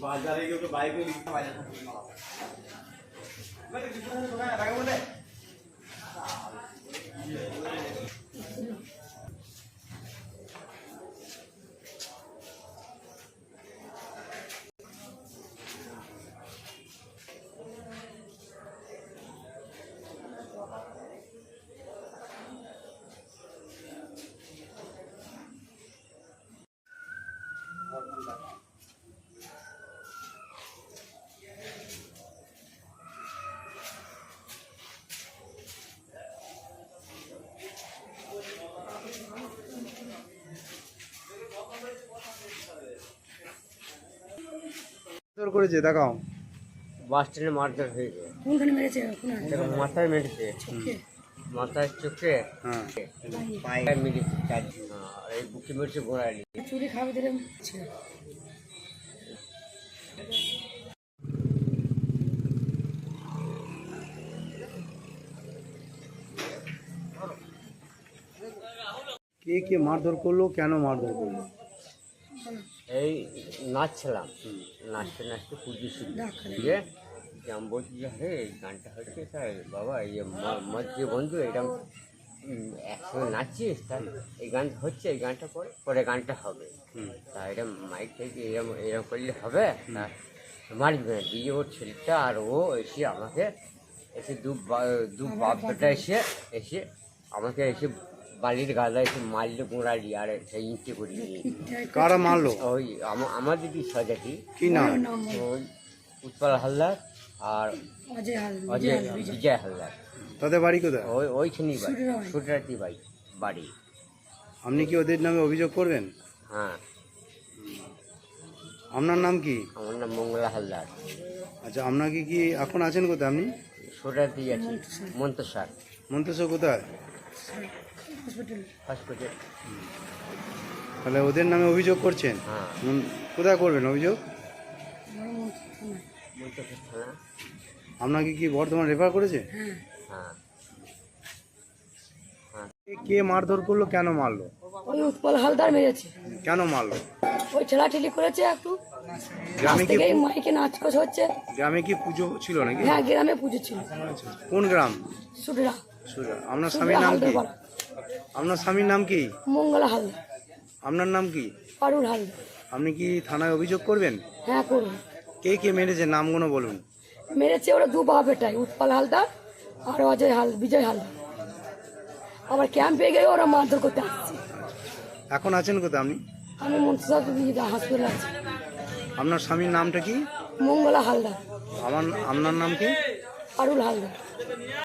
বাজারে গিয়ে তো বাইকে লিখতে পারে না। করেছে দেখাও। বাস স্ট্যান্ডে মারধর হয়েছে। কোনখানে মেরেছে? মাথায় মেরেছে, মাথায় চোখে, হ্যাঁ পায়ে মেরেছে, আর এই বুকে মেরেছে গোড়ালি। চুরি খাবে দিলে কে কে মারধর করলো, কেন মারধর করলো? এই নাচছিলাম, নাচতে নাচতে পুজো ছিল দিয়ে আমি বলছি যে হে এই গানটা হচ্ছে স্যার বাবা এই মদ যে বন্ধু এরকম একসঙ্গে নাচছিস তা এই গান হচ্ছে, এই গানটা পরে গানটা হবে, তা এরকম মাইক থেকে এরকম করলে হবে তা মারবে না দিয়ে ওর ছেলেটা আর ও এসে আমাকে এসে দু বাপটা এসে আমাকে এসে বালির গাদা এসে মারলে গোড়ালি আর সেই ইঞ্চে করে কারা মারলো? ওই আমাদের স্বজাতি কি নাম? ওই উৎপল হালদার আর অজয় বিজয় হালদার। তাদের বাড়ি কোথায়? ওইখানেই বাড়ি, সুটরাতি বাড়ি। আপনি কি ওদের নামে অভিযোগ করবেন? হ্যাঁ। আপনার নাম কি? আমার নাম মঙ্গলা হালদার। আচ্ছা, আপনাকে কি এখন আছেন কোথায় আপনি? সুটরাতি আছি, মন্তসর। মন্তসর কোথায়? হসপিটাল। তাহলে ওদের নামে অভিযোগ করছেন? হ্যাঁ। কোথায় করবেন অভিযোগ? মন্তসর থানা। আপনাকে কি বর্ধমান রেফার করেছে? হ্যাঁ। কে মারধর করলো, কেন মারলো? ওই উৎপল হালদার মেরেছে। কেন মারলো? ওই ঠেলাঠেলি করেছে একটু। গ্রামে কি মাইকে নাচকোচ হচ্ছে? গ্রামে কি পুজো ছিল নাকি? হ্যাঁ, গ্রামে পুজো ছিল। কোন গ্রাম? সুটরা। আপনার স্বামীর নাম কি? আপনার স্বামীর নাম কি? মঙ্গলা হালদার। আপনার নাম কি? পারুল হালদার। আপনি কি থানায় অভিযোগ করবেন? হ্যাঁ, করুন। কে কে মেরেছে নামগুলো বলুন। মেরেছে ওরা দু বাপেটাই, উৎপল হালদার আর বিজয় হালদার। আবার ক্যাম্পে গিয়ে ওরা মারধর করতে আসছে। এখন আছেন কোথায় আপনি? আমি মন্তসর হাসপাতালে আছি। আপনার স্বামীর নামটা কি? মঙ্গলা হালদার। আপনার নাম কি? পারুল হালদার।